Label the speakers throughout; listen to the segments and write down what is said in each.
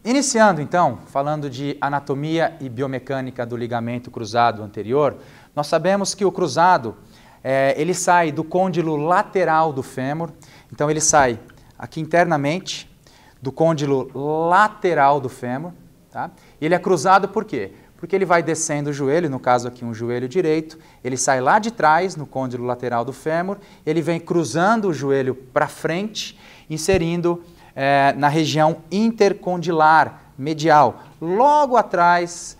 Speaker 1: Iniciando então, falando de anatomia e biomecânica do ligamento cruzado anterior, nós sabemos que o cruzado, ele sai do côndilo lateral do fêmur, então ele sai aqui internamente do côndilo lateral do fêmur, tá? Ele é cruzado por quê? Porque ele vai descendo o joelho, no caso aqui um joelho direito, ele sai lá de trás, no côndilo lateral do fêmur, ele vem cruzando o joelho para frente, inserindo na região intercondilar medial, logo atrás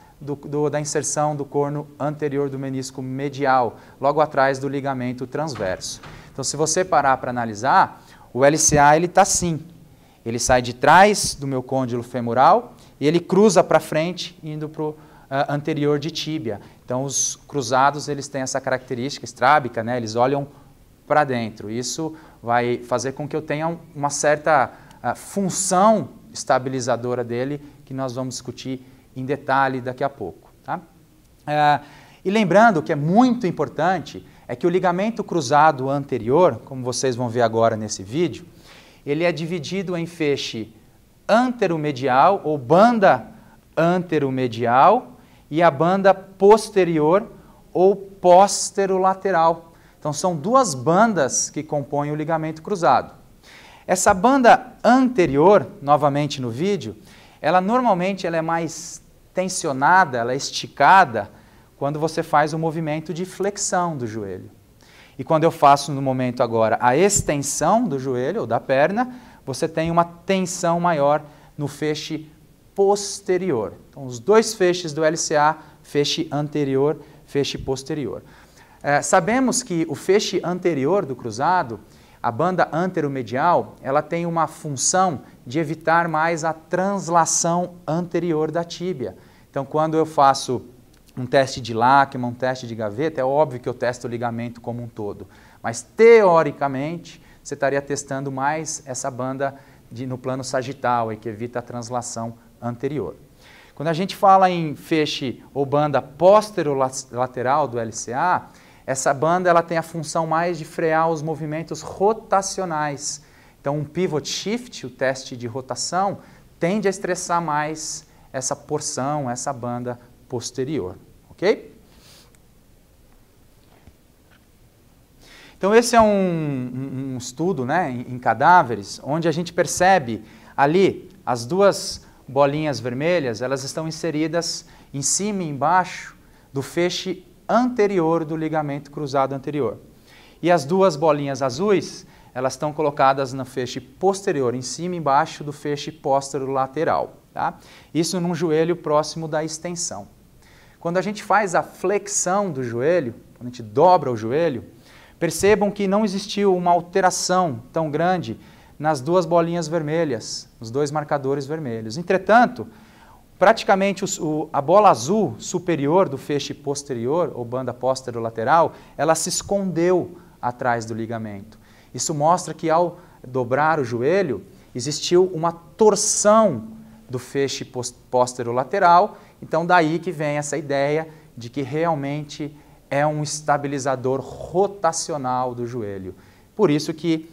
Speaker 1: da inserção do corno anterior do menisco medial, logo atrás do ligamento transverso. Então, se você parar para analisar, o LCA ele está assim, ele sai de trás do meu côndilo femoral e ele cruza para frente, indo para o anterior de tíbia. Então, os cruzados eles têm essa característica estrábica, né? Eles olham para dentro. Isso vai fazer com que eu tenha uma certa função estabilizadora dele, que nós vamos discutir em detalhe daqui a pouco. Tá? E lembrando que é muito importante, é que o ligamento cruzado anterior, como vocês vão ver agora nesse vídeo, ele é dividido em feixe anteromedial ou banda anteromedial e a banda posterior ou posterolateral. Então são duas bandas que compõem o ligamento cruzado. Essa banda anterior, novamente no vídeo, ela normalmente é mais tensionada, ela é esticada quando você faz o movimento de flexão do joelho. E quando eu faço no momento agora a extensão do joelho ou da perna, você tem uma tensão maior no feixe posterior. Então os dois feixes do LCA, feixe anterior, feixe posterior. Sabemos que o feixe anterior do cruzado, a banda anteromedial, ela tem uma função de evitar mais a translação anterior da tíbia. Então, quando eu faço um teste de Lachman, um teste de gaveta, é óbvio que eu testo o ligamento como um todo. Mas, teoricamente, você estaria testando mais essa banda no plano sagital, que evita a translação anterior. Quando a gente fala em feixe ou banda posterolateral do LCA, essa banda ela tem a função mais de frear os movimentos rotacionais. Então, um pivot shift, o teste de rotação, tende a estressar mais essa porção, essa banda posterior. Ok? Então, esse é um estudo, né, em cadáveres, onde a gente percebe ali as duas bolinhas vermelhas, elas estão inseridas em cima e embaixo do feixe anterior do ligamento cruzado anterior. E as duas bolinhas azuis, elas estão colocadas no feixe posterior, em cima e embaixo do feixe posterolateral. Tá? Isso num joelho próximo da extensão. Quando a gente faz a flexão do joelho, quando a gente dobra o joelho, percebam que não existiu uma alteração tão grande nas duas bolinhas vermelhas, nos dois marcadores vermelhos. Entretanto, praticamente a bola azul superior do feixe posterior, ou banda posterolateral, ela se escondeu atrás do ligamento. Isso mostra que ao dobrar o joelho, existiu uma torção do feixe posterolateral, então daí que vem essa ideia de que realmente é um estabilizador rotacional do joelho. Por isso que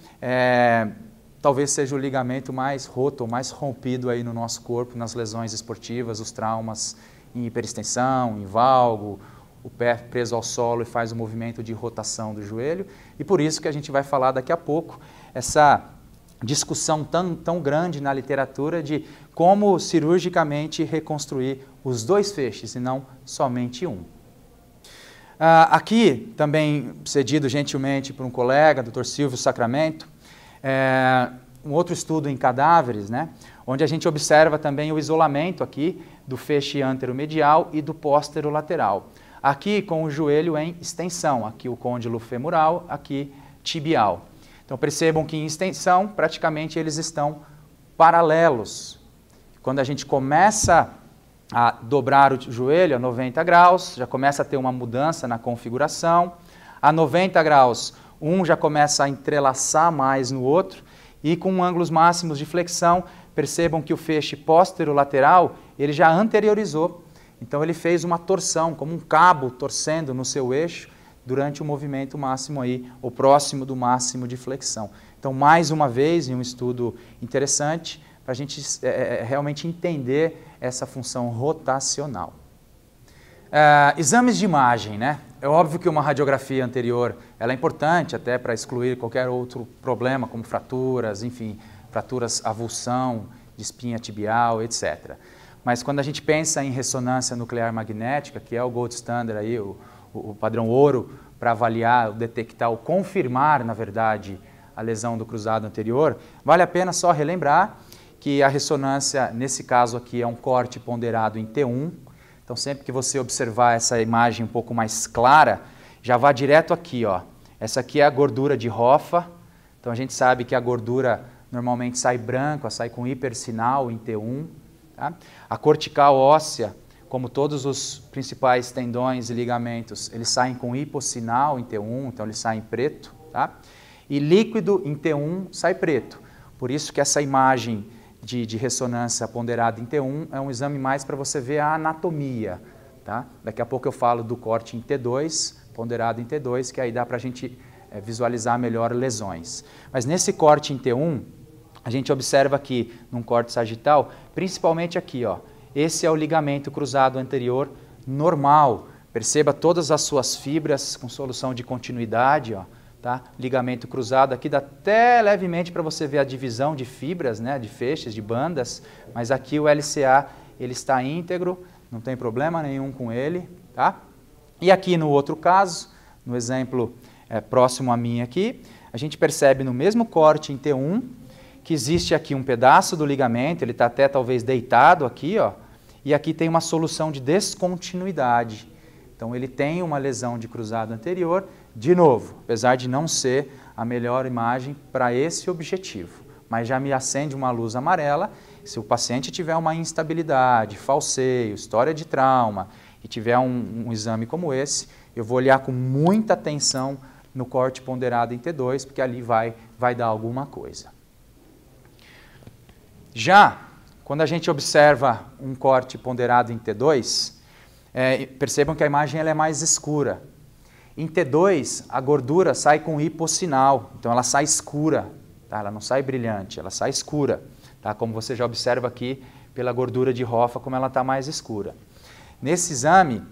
Speaker 1: talvez seja o ligamento mais roto, mais rompido aí no nosso corpo, nas lesões esportivas, os traumas em hiperextensão, em valgo, o pé preso ao solo e faz o movimento de rotação do joelho. E por isso que a gente vai falar daqui a pouco, essa discussão tão grande na literatura de como cirurgicamente reconstruir os dois feixes e não somente um. Aqui, também cedido gentilmente por um colega, Dr. Silvio Sacramento, um outro estudo em cadáveres, né, onde a gente observa também o isolamento aqui do feixe anteromedial e do posterolateral. Aqui com o joelho em extensão, aqui o côndilo femoral, aqui tibial. Então percebam que em extensão praticamente eles estão paralelos. Quando a gente começa a dobrar o joelho a 90 graus, já começa a ter uma mudança na configuração. A 90 graus, um já começa a entrelaçar mais no outro, e com ângulos máximos de flexão, percebam que o feixe posterolateral, ele já anteriorizou. Então ele fez uma torção, como um cabo torcendo no seu eixo, durante o movimento máximo aí, ou próximo do máximo de flexão. Então, mais uma vez, em um estudo interessante, para a gente realmente entender essa função rotacional. Exames de imagem, né? É óbvio que uma radiografia anterior ela é importante até para excluir qualquer outro problema, como fraturas, enfim, fraturas, avulsão de espinha tibial, etc. Mas quando a gente pensa em ressonância nuclear magnética, que é o gold standard aí, o padrão ouro para avaliar, detectar ou confirmar, na verdade, a lesão do cruzado anterior, vale a pena só relembrar que a ressonância, nesse caso aqui, é um corte ponderado em T1. Então, sempre que você observar essa imagem um pouco mais clara, já vá direto aqui, ó. Essa aqui é a gordura de Hoffa. Então, a gente sabe que a gordura normalmente sai branca, sai com hipersinal em T1. Tá? A cortical óssea, como todos os principais tendões e ligamentos, eles saem com hipossinal em T1, então eles saem preto. Tá? E líquido em T1 sai preto. Por isso que essa imagem de ressonância ponderada em T1 é um exame mais para você ver a anatomia. Tá? Daqui a pouco eu falo do corte em T2, ponderado em T2, que aí dá para a gente visualizar melhor lesões. Mas nesse corte em T1, a gente observa aqui, num corte sagital, principalmente aqui, ó, esse é o ligamento cruzado anterior normal. Perceba todas as suas fibras com solução de continuidade, ó. Tá? Ligamento cruzado, aqui dá até levemente para você ver a divisão de fibras, né, de feixes, de bandas, mas aqui o LCA ele está íntegro, não tem problema nenhum com ele. Tá? E aqui no outro caso, no exemplo próximo a mim aqui, a gente percebe no mesmo corte em T1 que existe aqui um pedaço do ligamento, ele está até talvez deitado aqui, ó, e aqui tem uma solução de descontinuidade. Então ele tem uma lesão de cruzado anterior. De novo, apesar de não ser a melhor imagem para esse objetivo, mas já me acende uma luz amarela se o paciente tiver uma instabilidade, falseio, história de trauma e tiver um exame como esse, eu vou olhar com muita atenção no corte ponderado em T2, porque ali vai dar alguma coisa. Já quando a gente observa um corte ponderado em T2, percebam que a imagem ela é mais escura. Em T2, a gordura sai com hipossinal, então ela sai escura, tá? Ela não sai brilhante, ela sai escura, tá? Como você já observa aqui pela gordura de Hoffa, como ela está mais escura. Nesse exame,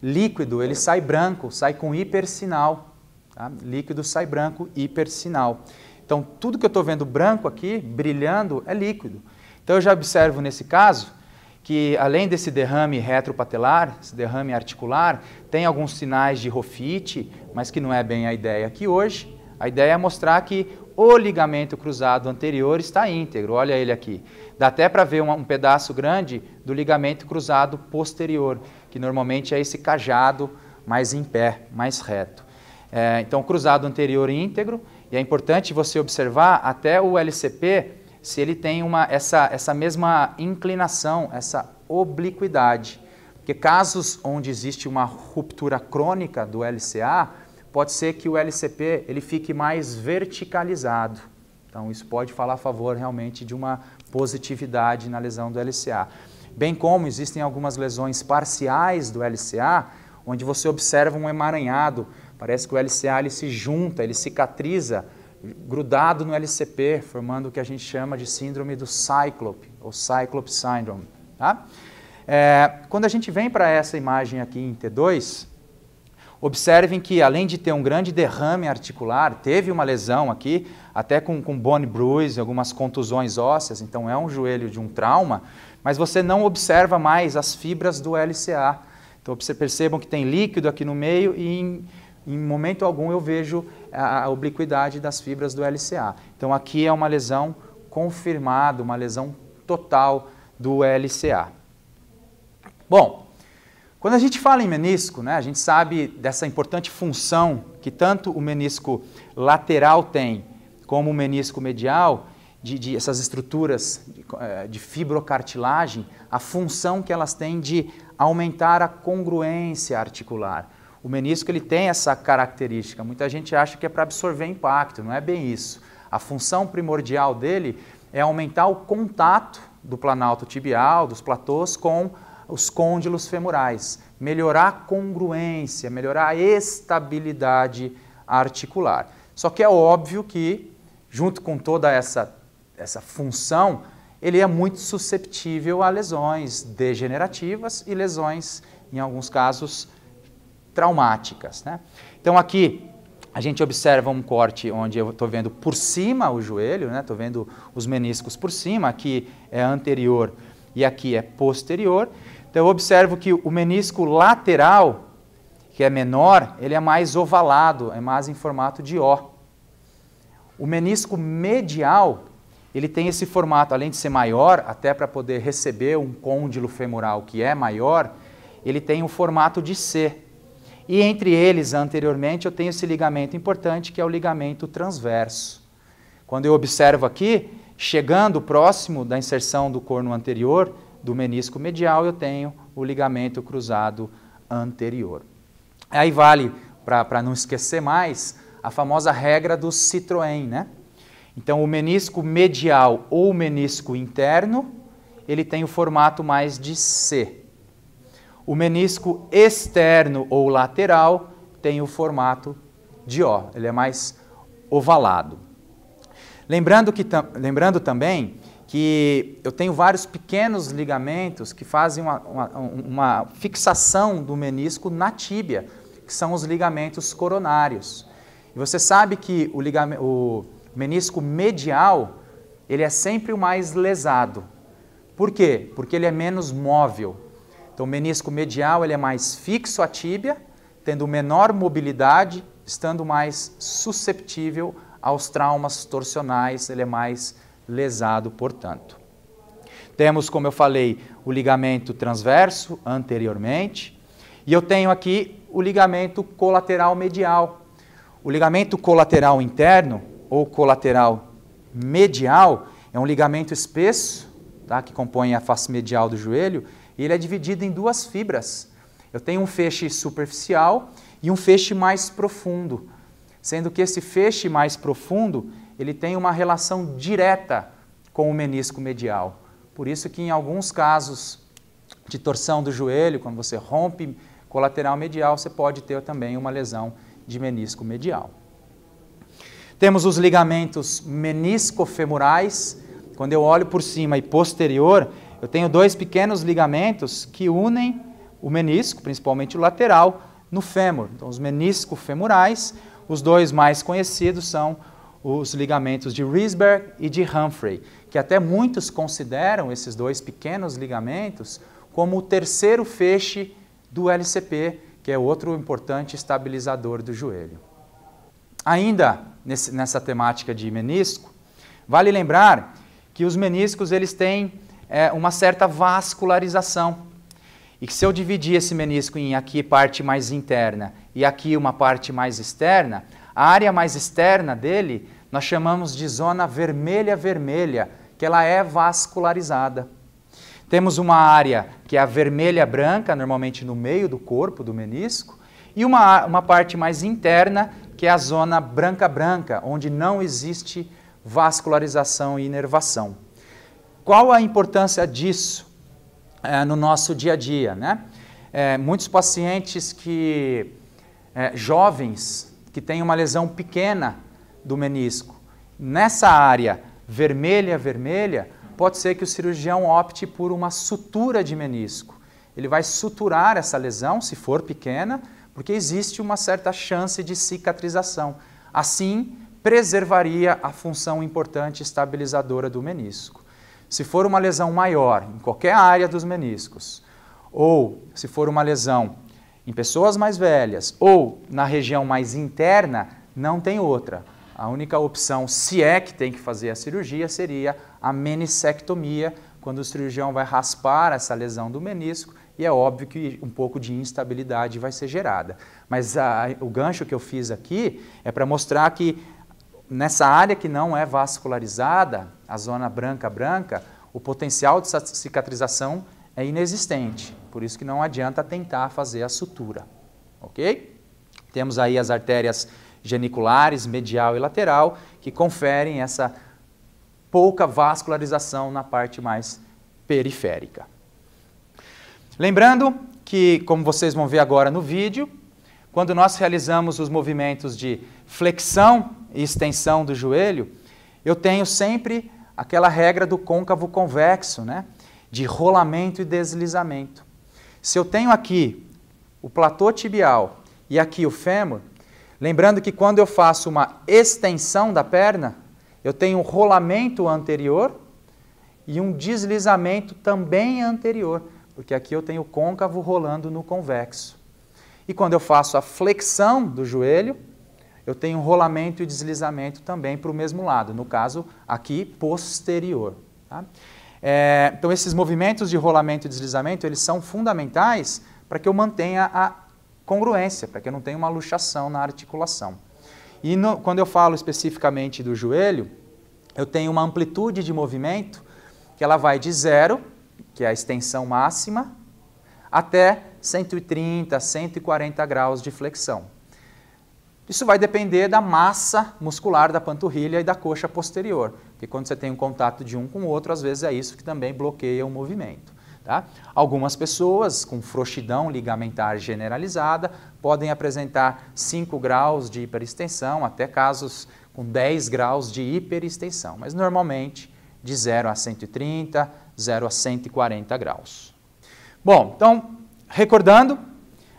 Speaker 1: líquido ele sai branco, sai com hipersinal, tá? Líquido sai branco, hipersinal. Então tudo que eu estou vendo branco aqui, brilhando, é líquido. Então eu já observo nesse caso que além desse derrame retropatelar, esse derrame articular, tem alguns sinais de Hofite, mas que não é bem a ideia aqui hoje. A ideia é mostrar que o ligamento cruzado anterior está íntegro, olha ele aqui. Dá até para ver um pedaço grande do ligamento cruzado posterior, que normalmente é esse cajado mais em pé, mais reto. Então, cruzado anterior íntegro, e é importante você observar até o LCP, se ele tem essa mesma inclinação, essa obliquidade. Porque casos onde existe uma ruptura crônica do LCA, pode ser que o LCP ele fique mais verticalizado. Então isso pode falar a favor realmente de uma positividade na lesão do LCA. Bem como existem algumas lesões parciais do LCA, onde você observa um emaranhado, parece que o LCA ele se junta, ele cicatriza, grudado no LCP, formando o que a gente chama de síndrome do Cyclope, ou Cyclope Syndrome. Tá? Quando a gente vem para essa imagem aqui em T2, observem que além de ter um grande derrame articular, teve uma lesão aqui, até com bone bruise, algumas contusões ósseas, então é um joelho de um trauma, mas você não observa mais as fibras do LCA. Então percebam que tem líquido aqui no meio e em momento algum eu vejo a obliquidade das fibras do LCA. Então aqui é uma lesão confirmada, uma lesão total do LCA. Bom, quando a gente fala em menisco, né, a gente sabe dessa importante função que tanto o menisco lateral tem, como o menisco medial, de essas estruturas de fibrocartilagem, a função que elas têm de aumentar a congruência articular. O menisco ele tem essa característica, muita gente acha que é para absorver impacto, não é bem isso. A função primordial dele é aumentar o contato do planalto tibial, dos platôs, com os côndilos femorais, melhorar a congruência, melhorar a estabilidade articular. Só que é óbvio que, junto com toda essa essa função, ele é muito susceptível a lesões degenerativas e lesões, em alguns casos, traumáticas, né? Então aqui a gente observa um corte onde eu estou vendo por cima o joelho, né? Estou vendo os meniscos por cima, aqui é anterior e aqui é posterior. Então eu observo que o menisco lateral, que é menor, ele é mais ovalado, é mais em formato de O. O menisco medial, ele tem esse formato, além de ser maior, até para poder receber um côndilo femoral que é maior, ele tem um formato de C. E entre eles, anteriormente, eu tenho esse ligamento importante, que é o ligamento transverso. Quando eu observo aqui, chegando próximo da inserção do corno anterior, do menisco medial, eu tenho o ligamento cruzado anterior. Aí vale, para não esquecer mais, a famosa regra do Citroën, né? Então, o menisco medial ou menisco interno, ele tem o formato mais de C. O menisco externo ou lateral tem o formato de O, ele é mais ovalado. Lembrando também que eu tenho vários pequenos ligamentos que fazem uma fixação do menisco na tíbia, que são os ligamentos coronários. E você sabe que o menisco medial, ele é sempre o mais lesado. Por quê? Porque ele é menos móvel. Então, o menisco medial ele é mais fixo à tíbia, tendo menor mobilidade, estando mais susceptível aos traumas torsionais, ele é mais lesado, portanto. Temos, como eu falei, o ligamento transverso anteriormente, e eu tenho aqui o ligamento colateral medial. O ligamento colateral interno, ou colateral medial, é um ligamento espesso, tá, que compõe a face medial do joelho, e ele é dividido em duas fibras. Eu tenho um feixe superficial e um feixe mais profundo, sendo que esse feixe mais profundo ele tem uma relação direta com o menisco medial. Por isso que em alguns casos de torção do joelho, quando você rompe colateral medial, você pode ter também uma lesão de menisco medial. Temos os ligamentos meniscofemorais. Quando eu olho por cima e posterior, eu tenho dois pequenos ligamentos que unem o menisco, principalmente o lateral, no fêmur. Então, os meniscofemorais, os dois mais conhecidos são os ligamentos de Risberg e de Humphrey, que até muitos consideram esses dois pequenos ligamentos como o terceiro feixe do LCP, que é outro importante estabilizador do joelho. Ainda nessa temática de menisco, vale lembrar que os meniscos eles têm uma certa vascularização. E que se eu dividir esse menisco em aqui parte mais interna e aqui uma parte mais externa, a área mais externa dele nós chamamos de zona vermelha-vermelha, que ela é vascularizada. Temos uma área que é a vermelha-branca, normalmente no meio do corpo do menisco, e uma parte mais interna, que é a zona branca-branca, onde não existe vascularização e inervação. Qual a importância disso no nosso dia a dia, né? Muitos pacientes jovens que têm uma lesão pequena do menisco, nessa área vermelha, pode ser que o cirurgião opte por uma sutura de menisco. Ele vai suturar essa lesão, se for pequena, porque existe uma certa chance de cicatrização. Assim, preservaria a função importante estabilizadora do menisco. Se for uma lesão maior, em qualquer área dos meniscos, ou se for uma lesão em pessoas mais velhas, ou na região mais interna, não tem outra. A única opção, se é que tem que fazer a cirurgia, seria a meniscectomia, quando o cirurgião vai raspar essa lesão do menisco, e é óbvio que um pouco de instabilidade vai ser gerada. Mas o gancho que eu fiz aqui é para mostrar que nessa área que não é vascularizada, a zona branca, o potencial de cicatrização é inexistente. Por isso que não adianta tentar fazer a sutura. Ok? Temos aí as artérias geniculares, medial e lateral, que conferem essa pouca vascularização na parte mais periférica. Lembrando que, como vocês vão ver agora no vídeo, quando nós realizamos os movimentos de flexão e extensão do joelho, eu tenho sempre aquela regra do côncavo convexo, né? De rolamento e deslizamento. Se eu tenho aqui o platô tibial e aqui o fêmur, lembrando que quando eu faço uma extensão da perna, eu tenho um rolamento anterior e um deslizamento também anterior, porque aqui eu tenho o côncavo rolando no convexo. E quando eu faço a flexão do joelho, eu tenho um rolamento e deslizamento também para o mesmo lado, no caso aqui posterior. Tá? Então esses movimentos de rolamento e deslizamento, eles são fundamentais para que eu mantenha a congruência, para que eu não tenha uma luxação na articulação. E quando eu falo especificamente do joelho, eu tenho uma amplitude de movimento que ela vai de 0, que é a extensão máxima, até 130, 140 graus de flexão. Isso vai depender da massa muscular da panturrilha e da coxa posterior, porque quando você tem um contato de um com o outro, às vezes é isso que também bloqueia o movimento. Tá? Algumas pessoas com frouxidão ligamentar generalizada podem apresentar 5 graus de hiperextensão, até casos com 10 graus de hiperextensão, mas normalmente de 0 a 130, 0 a 140 graus. Bom, então, recordando,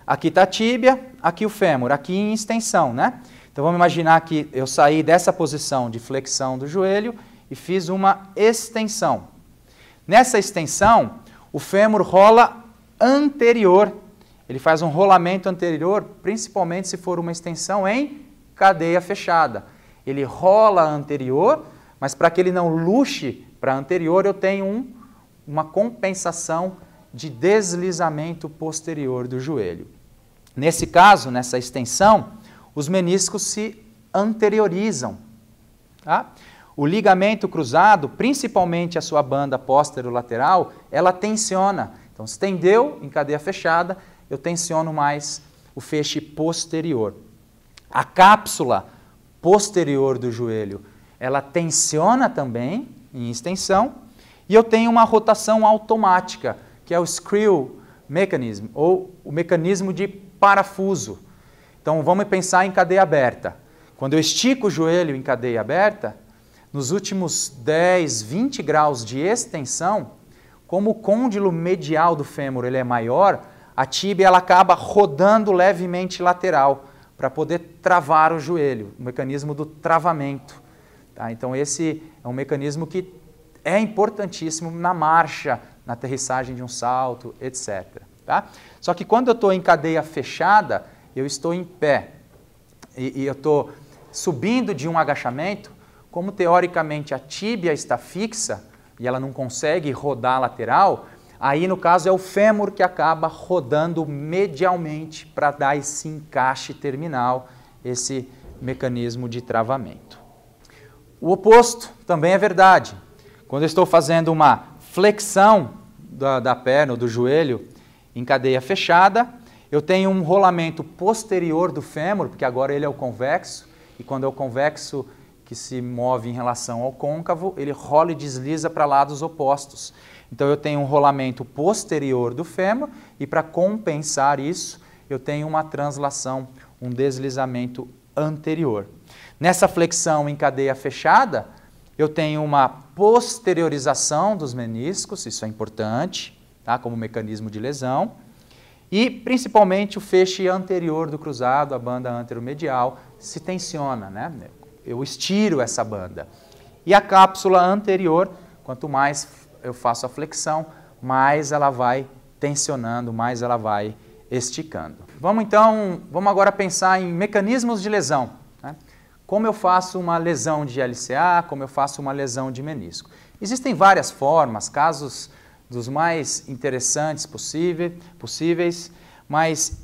Speaker 1: aqui está a tíbia, aqui o fêmur, aqui em extensão, né? Então vamos imaginar que eu saí dessa posição de flexão do joelho e fiz uma extensão. Nessa extensão, o fêmur rola anterior, ele faz um rolamento anterior, principalmente se for uma extensão em cadeia fechada. Ele rola anterior, mas para que ele não luxe para anterior, eu tenho uma compensação de deslizamento posterior do joelho. Nesse caso, nessa extensão, os meniscos se anteriorizam. Tá? O ligamento cruzado, principalmente a sua banda posterolateral, ela tensiona. Então, se estendeu em cadeia fechada, eu tensiono mais o feixe posterior. A cápsula posterior do joelho, ela tensiona também em extensão, e eu tenho uma rotação automática, que é o screw mechanism, ou o mecanismo de parafuso. Então, vamos pensar em cadeia aberta. Quando eu estico o joelho em cadeia aberta, nos últimos 10, 20 graus de extensão, como o côndilo medial do fêmur ele é maior, a tíbia ela acaba rodando levemente lateral para poder travar o joelho, o mecanismo do travamento. Tá? Então esse é um mecanismo que é importantíssimo na marcha, na aterrissagem de um salto, etc. Tá? Só que quando eu estou em cadeia fechada, eu estou em pé e eu estou subindo de um agachamento, como teoricamente a tíbia está fixa e ela não consegue rodar lateral, aí no caso é o fêmur que acaba rodando medialmente para dar esse encaixe terminal, esse mecanismo de travamento. O oposto também é verdade. Quando eu estou fazendo uma flexão da perna ou do joelho em cadeia fechada, eu tenho um rolamento posterior do fêmur, porque agora ele é o convexo, e quando é o convexo que se move em relação ao côncavo, ele rola e desliza para lados opostos. Então eu tenho um rolamento posterior do fêmur e para compensar isso, eu tenho uma translação, um deslizamento anterior. Nessa flexão em cadeia fechada, eu tenho uma posteriorização dos meniscos, isso é importante, tá? Como mecanismo de lesão, e principalmente o feixe anterior do cruzado, a banda anteromedial, se tensiona, né? Eu estiro essa banda. E a cápsula anterior, quanto mais eu faço a flexão, mais ela vai tensionando, mais ela vai esticando. Vamos agora pensar em mecanismos de lesão. Né? Como eu faço uma lesão de LCA, como eu faço uma lesão de menisco. Existem várias formas, casos dos mais interessantes possíveis, mas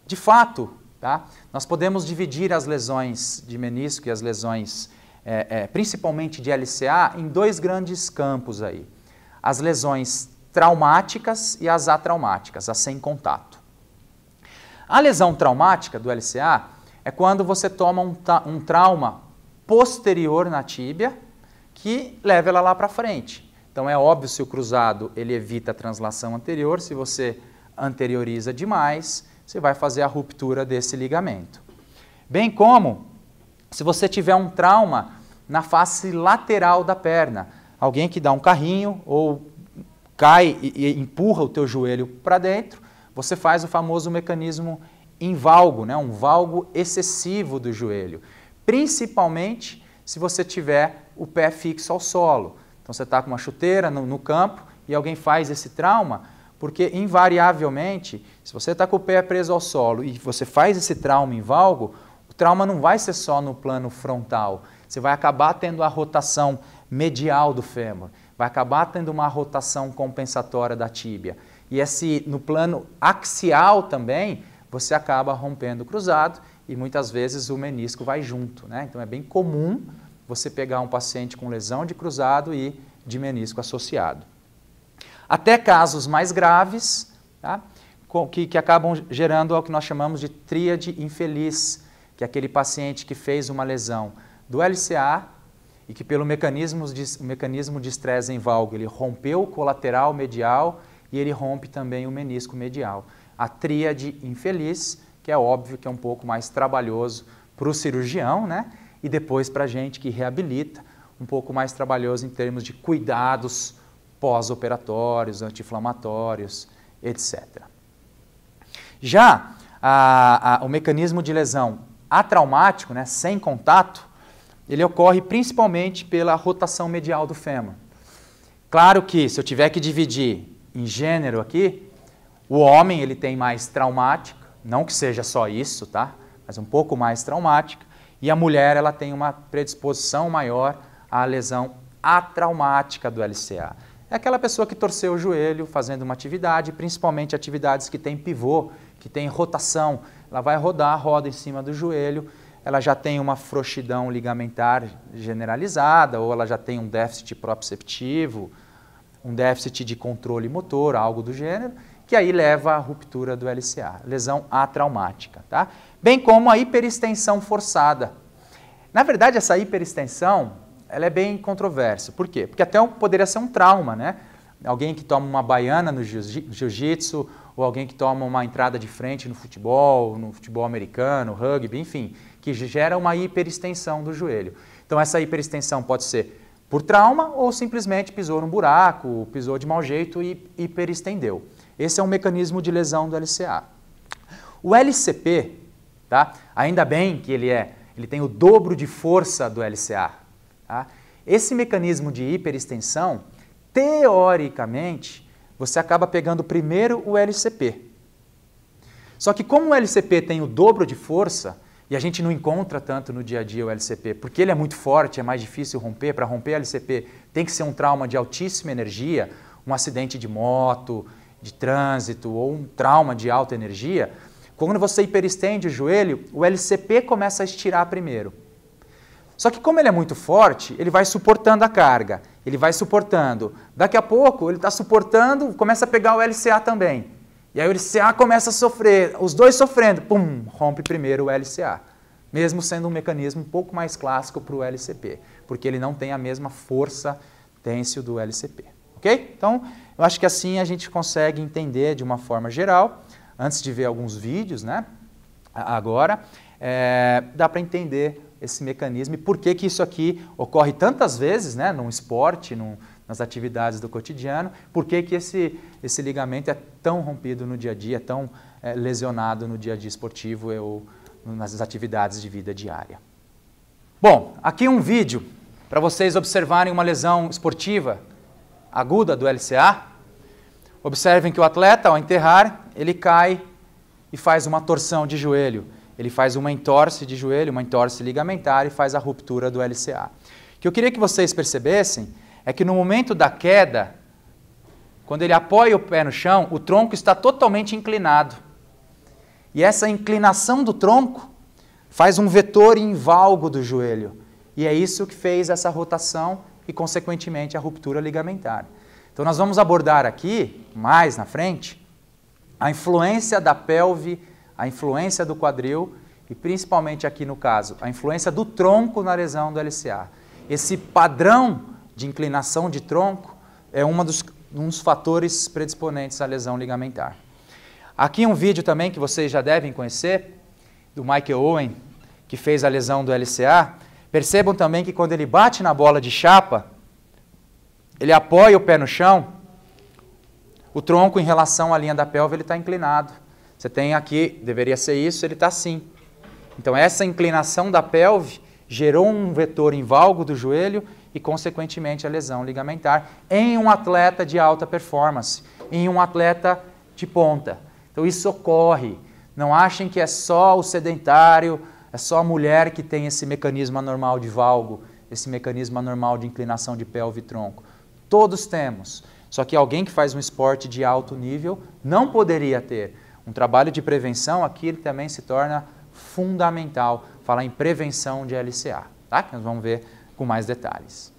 Speaker 1: de fato, tá? Nós podemos dividir as lesões de menisco e as lesões, principalmente de LCA, em dois grandes campos aí. As lesões traumáticas e as atraumáticas, as sem contato. A lesão traumática do LCA é quando você toma um trauma posterior na tíbia que leva ela lá para frente. Então é óbvio, se o cruzado ele evita a translação anterior, se você anterioriza demais, você vai fazer a ruptura desse ligamento. Bem como, se você tiver um trauma na face lateral da perna. Alguém que dá um carrinho ou cai e empurra o teu joelho para dentro, você faz o famoso mecanismo em valgo, né? Um valgo excessivo do joelho, principalmente se você tiver o pé fixo ao solo. Então você está com uma chuteira no campo e alguém faz esse trauma, porque invariavelmente, se você está com o pé preso ao solo e você faz esse trauma em valgo, o trauma não vai ser só no plano frontal, você vai acabar tendo a rotação medial do fêmur, vai acabar tendo uma rotação compensatória da tíbia. E no plano axial também, você acaba rompendo o cruzado e muitas vezes o menisco vai junto, né? Então é bem comum você pegar um paciente com lesão de cruzado e de menisco associado. Até casos mais graves, tá? que acabam gerando o que nós chamamos de tríade infeliz, que é aquele paciente que fez uma lesão do LCA e que pelo mecanismo de estresse em valgo ele rompeu o colateral medial e ele rompe também o menisco medial. A tríade infeliz, que é óbvio que é um pouco mais trabalhoso para o cirurgião, né? E depois para a gente que reabilita, um pouco mais trabalhoso em termos de cuidados pós-operatórios, anti-inflamatórios, etc. Já o mecanismo de lesão atraumático, né, sem contato, ele ocorre principalmente pela rotação medial do fêmur. Claro que se eu tiver que dividir em gênero aqui, o homem ele tem mais traumática, não que seja só isso, tá? Mas um pouco mais traumática, e a mulher ela tem uma predisposição maior à lesão atraumática do LCA. É aquela pessoa que torceu o joelho fazendo uma atividade, principalmente atividades que tem pivô, que tem rotação. Ela vai rodar a roda em cima do joelho, ela já tem uma frouxidão ligamentar generalizada, ou ela já tem um déficit proprioceptivo, um déficit de controle motor, algo do gênero, que aí leva à ruptura do LCA, lesão atraumática, tá? Bem como a hiperextensão forçada. Na verdade, essa hiperextensão ela é bem controversa. Por quê? Porque até poderia ser um trauma, né? Alguém que toma uma baiana no jiu-jitsu, ou alguém que toma uma entrada de frente no futebol americano, rugby, enfim, que gera uma hiperextensão do joelho. Então essa hiperextensão pode ser por trauma ou simplesmente pisou num buraco, pisou de mau jeito e hiperestendeu. Esse é um mecanismo de lesão do LCA. O LCP, tá? Ainda bem que ele tem o dobro de força do LCA. Tá? Esse mecanismo de hiperextensão, teoricamente, você acaba pegando primeiro o LCP. Só que como o LCP tem o dobro de força, e a gente não encontra tanto no dia a dia o LCP, porque ele é muito forte, é mais difícil romper, para romper o LCP tem que ser um trauma de altíssima energia, um acidente de moto, de trânsito ou um trauma de alta energia. Quando você hiperestende o joelho, o LCP começa a estirar primeiro. Só que como ele é muito forte, ele vai suportando a carga, ele vai suportando. Daqui a pouco ele está suportando, começa a pegar o LCA também. E aí o LCA começa a sofrer, os dois sofrendo, pum, rompe primeiro o LCA. Mesmo sendo um mecanismo um pouco mais clássico para o LCP, porque ele não tem a mesma força têncil do LCP. Ok? Então, eu acho que assim a gente consegue entender de uma forma geral, antes de ver alguns vídeos, né? Agora, dá para entender esse mecanismo e por que isso aqui ocorre tantas vezes, né, num esporte, nas atividades do cotidiano, por que esse ligamento é tão rompido no dia a dia, tão lesionado no dia a dia esportivo ou nas atividades de vida diária. Bom, aqui um vídeo para vocês observarem uma lesão esportiva aguda do LCA. Observem que o atleta, ao enterrar, ele cai e faz uma torção de joelho. Ele faz uma entorse de joelho, uma entorse ligamentar e faz a ruptura do LCA. O que eu queria que vocês percebessem é que no momento da queda, quando ele apoia o pé no chão, o tronco está totalmente inclinado. E essa inclinação do tronco faz um vetor em valgo do joelho. E é isso que fez essa rotação e, consequentemente, a ruptura ligamentar. Então, nós vamos abordar aqui, mais na frente, a influência da pelve, a influência do quadril e, principalmente aqui no caso, a influência do tronco na lesão do LCA. Esse padrão de inclinação de tronco é um dos fatores predisponentes à lesão ligamentar. Aqui um vídeo também que vocês já devem conhecer, do Michael Owen, que fez a lesão do LCA, Percebam também que quando ele bate na bola de chapa, ele apoia o pé no chão, o tronco em relação à linha da pelve ele está inclinado. Você tem aqui, deveria ser isso, ele está assim. Então essa inclinação da pelve gerou um vetor em valgo do joelho e consequentemente a lesão ligamentar em um atleta de alta performance, em um atleta de ponta. Então isso ocorre. Não achem que é só o sedentário, é só a mulher que tem esse mecanismo anormal de valgo, esse mecanismo anormal de inclinação de pelve e tronco. Todos temos. Só que alguém que faz um esporte de alto nível não poderia ter. Um trabalho de prevenção aqui ele também se torna fundamental. Falar em prevenção de LCA, tá? Nós vamos ver com mais detalhes.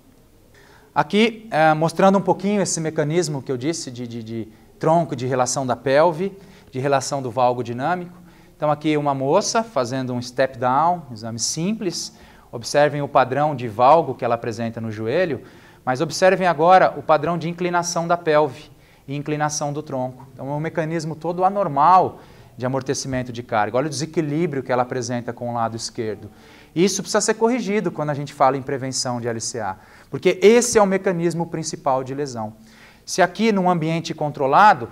Speaker 1: Aqui, mostrando um pouquinho esse mecanismo que eu disse de tronco, de relação da pelve, de relação do valgo dinâmico. Então aqui uma moça fazendo um step down, um exame simples. Observem o padrão de valgo que ela apresenta no joelho, mas observem agora o padrão de inclinação da pelve e inclinação do tronco. Então é um mecanismo todo anormal de amortecimento de carga. Olha o desequilíbrio que ela apresenta com o lado esquerdo. Isso precisa ser corrigido quando a gente fala em prevenção de LCA, porque esse é o mecanismo principal de lesão. Se aqui num ambiente controlado,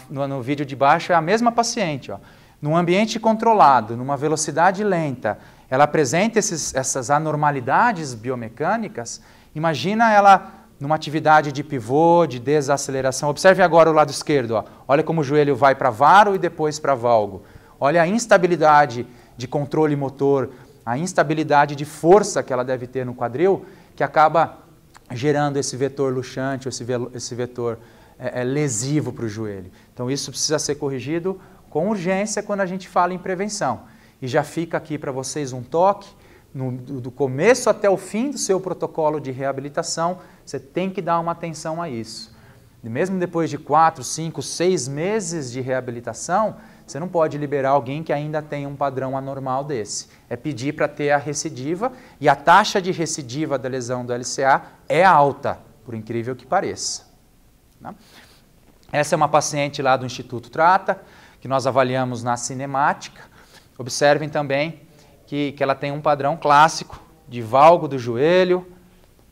Speaker 1: no vídeo de baixo é a mesma paciente, ó. Num ambiente controlado, numa velocidade lenta, ela apresenta essas anormalidades biomecânicas, imagina ela numa atividade de pivô, de desaceleração. Observe agora o lado esquerdo, ó. Olha como o joelho vai para varo e depois para valgo. Olha a instabilidade de controle motor, a instabilidade de força que ela deve ter no quadril, que acaba gerando esse vetor luxante, esse vetor lesivo para o joelho. Então isso precisa ser corrigido com urgência quando a gente fala em prevenção. E já fica aqui para vocês um toque, do começo até o fim do seu protocolo de reabilitação, você tem que dar uma atenção a isso. E mesmo depois de 4, 5, 6 meses de reabilitação, você não pode liberar alguém que ainda tem um padrão anormal desse. É pedir para ter a recidiva, e a taxa de recidiva da lesão do LCA é alta, por incrível que pareça. Essa é uma paciente lá do Instituto Trata, que nós avaliamos na cinemática. Observem também que ela tem um padrão clássico de valgo do joelho,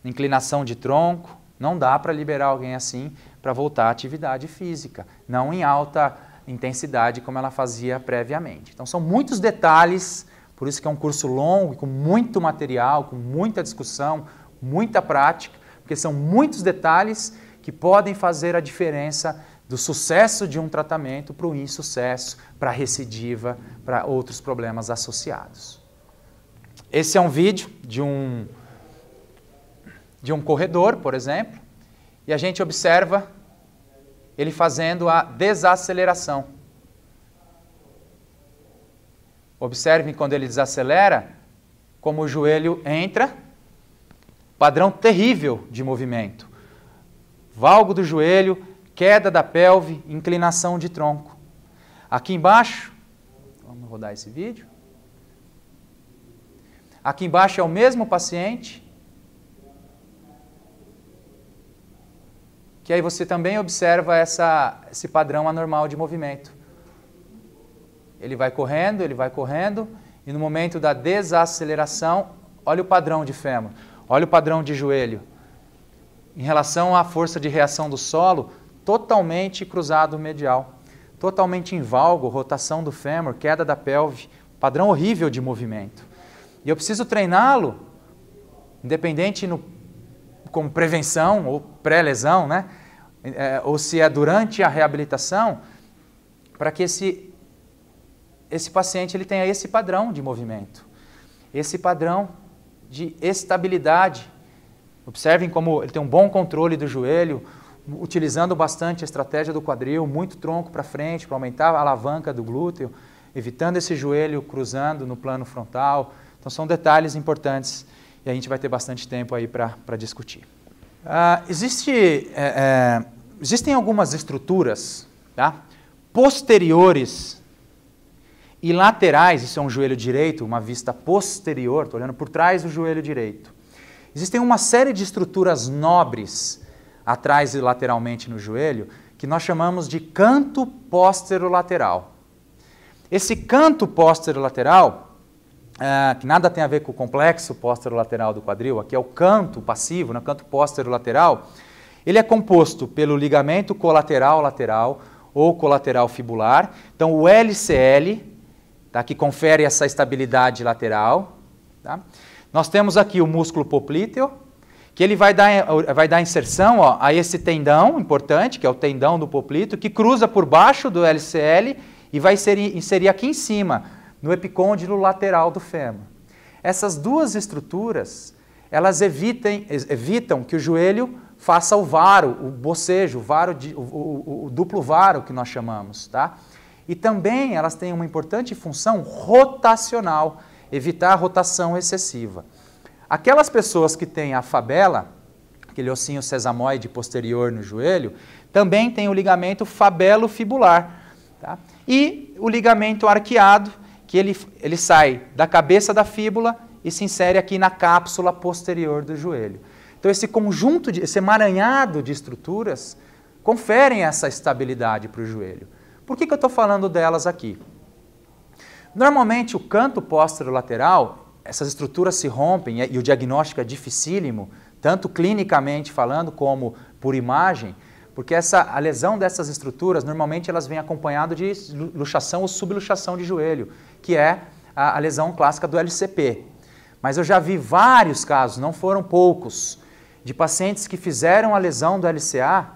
Speaker 1: inclinação de tronco. Não dá para liberar alguém assim para voltar à atividade física, não em alta intensidade como ela fazia previamente. Então são muitos detalhes, por isso que é um curso longo, com muito material, com muita discussão, muita prática, porque são muitos detalhes que podem fazer a diferença do sucesso de um tratamento para o insucesso, para a recidiva, para outros problemas associados. Esse é um vídeo de um corredor, por exemplo, e a gente observa ele fazendo a desaceleração. Observem quando ele desacelera, como o joelho entra, padrão terrível de movimento. Valgo do joelho, queda da pelve, inclinação de tronco. Aqui embaixo, vamos rodar esse vídeo. Aqui embaixo é o mesmo paciente, que aí você também observa esse padrão anormal de movimento. Ele vai correndo, e no momento da desaceleração, olha o padrão de fêmur, olha o padrão de joelho. Em relação à força de reação do solo, totalmente cruzado medial, totalmente em valgo, rotação do fêmur, queda da pelve, padrão horrível de movimento. E eu preciso treiná-lo, independente como prevenção ou pré-lesão, né? Ou se é durante a reabilitação, para que esse paciente ele tenha esse padrão de movimento, esse padrão de estabilidade. Observem como ele tem um bom controle do joelho, utilizando bastante a estratégia do quadril, muito tronco para frente, para aumentar a alavanca do glúteo, evitando esse joelho cruzando no plano frontal. Então são detalhes importantes e a gente vai ter bastante tempo aí para discutir. Existem algumas estruturas, tá, posteriores e laterais, isso é um joelho direito, uma vista posterior, estou olhando por trás do joelho direito. Existem uma série de estruturas nobres atrás e lateralmente no joelho que nós chamamos de canto posterolateral. Esse canto posterolateral que nada tem a ver com o complexo posterolateral do quadril, aqui é o canto passivo, né, o canto posterolateral, ele é composto pelo ligamento colateral lateral ou colateral fibular. Então, o LCL, tá, que confere essa estabilidade lateral. Tá? Nós temos aqui o músculo poplíteo, que ele vai dar inserção, ó, a esse tendão importante, que é o tendão do poplíteo, que cruza por baixo do LCL e vai inserir aqui em cima, no epicôndilo lateral do fêmur. Essas duas estruturas, elas evitam que o joelho faça o varo, o bocejo, o duplo varo que nós chamamos. Tá? E também elas têm uma importante função rotacional, evitar a rotação excessiva. Aquelas pessoas que têm a fabela, aquele ossinho sesamoide posterior no joelho, também tem o ligamento fabelo-fibular. Tá? E o ligamento arqueado, que ele sai da cabeça da fíbula e se insere aqui na cápsula posterior do joelho. Então esse conjunto, esse emaranhado de estruturas conferem essa estabilidade para o joelho. Por que eu estou falando delas aqui? Normalmente o canto posterolateral, essas estruturas se rompem e o diagnóstico é dificílimo, tanto clinicamente falando como por imagem, porque a lesão dessas estruturas, normalmente elas vêm acompanhado de luxação ou subluxação de joelho, que é a lesão clássica do LCP. Mas eu já vi vários casos, não foram poucos, de pacientes que fizeram a lesão do LCA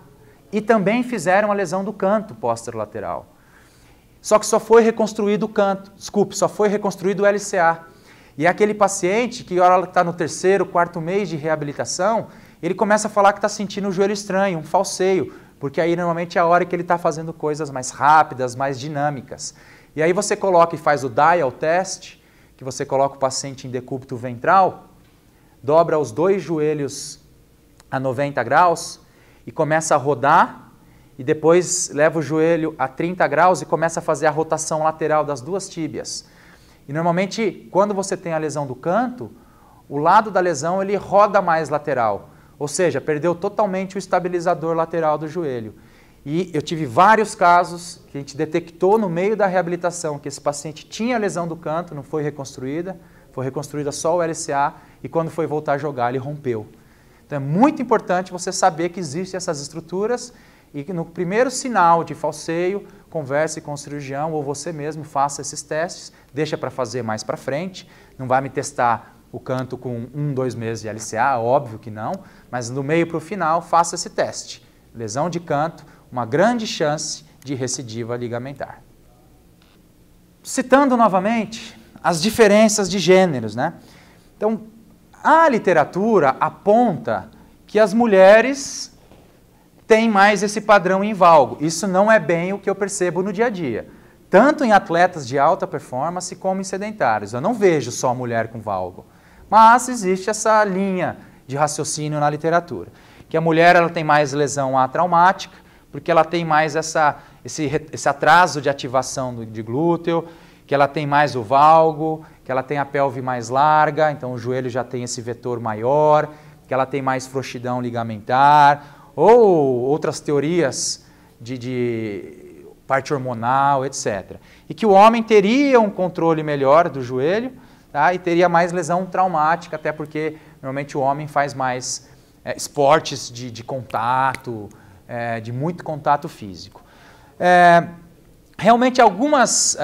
Speaker 1: e também fizeram a lesão do canto posterolateral. Só que só foi reconstruído o canto, só foi reconstruído o LCA. E é aquele paciente que, na hora que está no terceiro, quarto mês de reabilitação, ele começa a falar que está sentindo um joelho estranho, um falseio, porque aí normalmente é a hora que ele está fazendo coisas mais rápidas, mais dinâmicas. E aí você coloca e faz o dial test, que você coloca o paciente em decúbito ventral, dobra os dois joelhos a 90 graus e começa a rodar, e depois leva o joelho a 30 graus e começa a fazer a rotação lateral das duas tíbias. E normalmente, quando você tem a lesão do canto, o lado da lesão ele roda mais lateral, ou seja, perdeu totalmente o estabilizador lateral do joelho. E eu tive vários casos que a gente detectou no meio da reabilitação que esse paciente tinha lesão do canto, não foi reconstruída só o LCA, e quando foi voltar a jogar ele rompeu. Então é muito importante você saber que existem essas estruturas e que no primeiro sinal de falseio, converse com o cirurgião ou você mesmo faça esses testes, deixa para fazer mais para frente, não vai me testar o canto com 1, 2 meses de LCA, óbvio que não, mas no meio para o final faça esse teste. Lesão de canto, uma grande chance de recidiva ligamentar. Citando novamente as diferenças de gêneros, né? Então, a literatura aponta que as mulheres têm mais esse padrão em valgo. Isso não é bem o que eu percebo no dia a dia. Tanto em atletas de alta performance como em sedentários. Eu não vejo só mulher com valgo. Mas existe essa linha de raciocínio na literatura. Que a mulher ela tem mais lesão atraumática, porque ela tem mais esse atraso de ativação de glúteo, que ela tem mais o valgo, que ela tem a pelve mais larga, então o joelho já tem esse vetor maior, que ela tem mais frouxidão ligamentar, ou outras teorias de parte hormonal, etc. E que o homem teria um controle melhor do joelho, tá? E teria mais lesão traumática, até porque normalmente o homem faz mais esportes de contato, de muito contato físico. Realmente alguns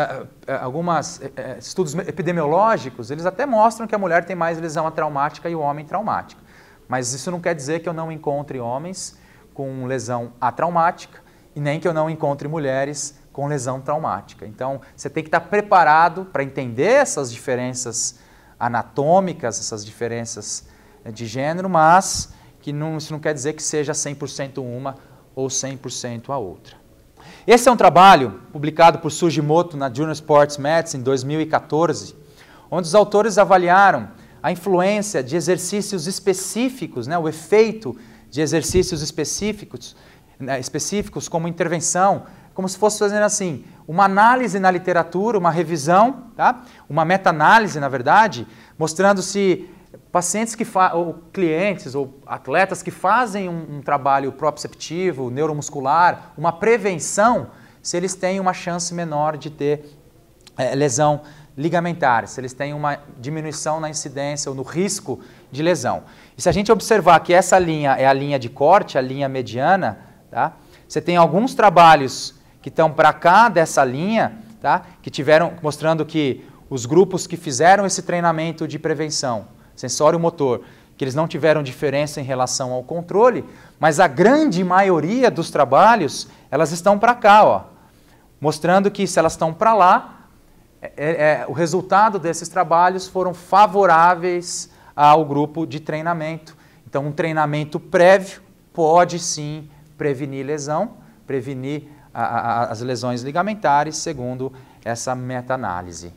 Speaker 1: estudos epidemiológicos, eles até mostram que a mulher tem mais lesão atraumática e o homem traumática. Mas isso não quer dizer que eu não encontre homens com lesão atraumática e nem que eu não encontre mulheres com lesão traumática. Então, você tem que estar preparado para entender essas diferenças anatômicas, essas diferenças de gênero, mas que isso não quer dizer que seja 100% uma ou 100% a outra. Esse é um trabalho publicado por Sugimoto na Journal Sports Medicine em 2014, onde os autores avaliaram a influência de exercícios específicos, né, o efeito de exercícios específicos como intervenção, como se fosse fazendo assim, uma análise na literatura, uma revisão, tá? Uma meta-análise, na verdade, mostrando se pacientes ou clientes ou atletas que fazem um trabalho proprioceptivo, neuromuscular, uma prevenção, se eles têm uma chance menor de ter lesão ligamentar, se eles têm uma diminuição na incidência ou no risco de lesão. E se a gente observar que essa linha é a linha de corte, a linha mediana, tá? Você tem alguns trabalhos que estão para cá dessa linha, tá? Que tiveram, mostrando que os grupos que fizeram esse treinamento de prevenção, sensório-motor, que eles não tiveram diferença em relação ao controle, mas a grande maioria dos trabalhos, elas estão para cá, ó, mostrando que se elas estão para lá, o resultado desses trabalhos foram favoráveis ao grupo de treinamento. Então, um treinamento prévio pode sim prevenir lesão, prevenir as lesões ligamentares, segundo essa meta-análise.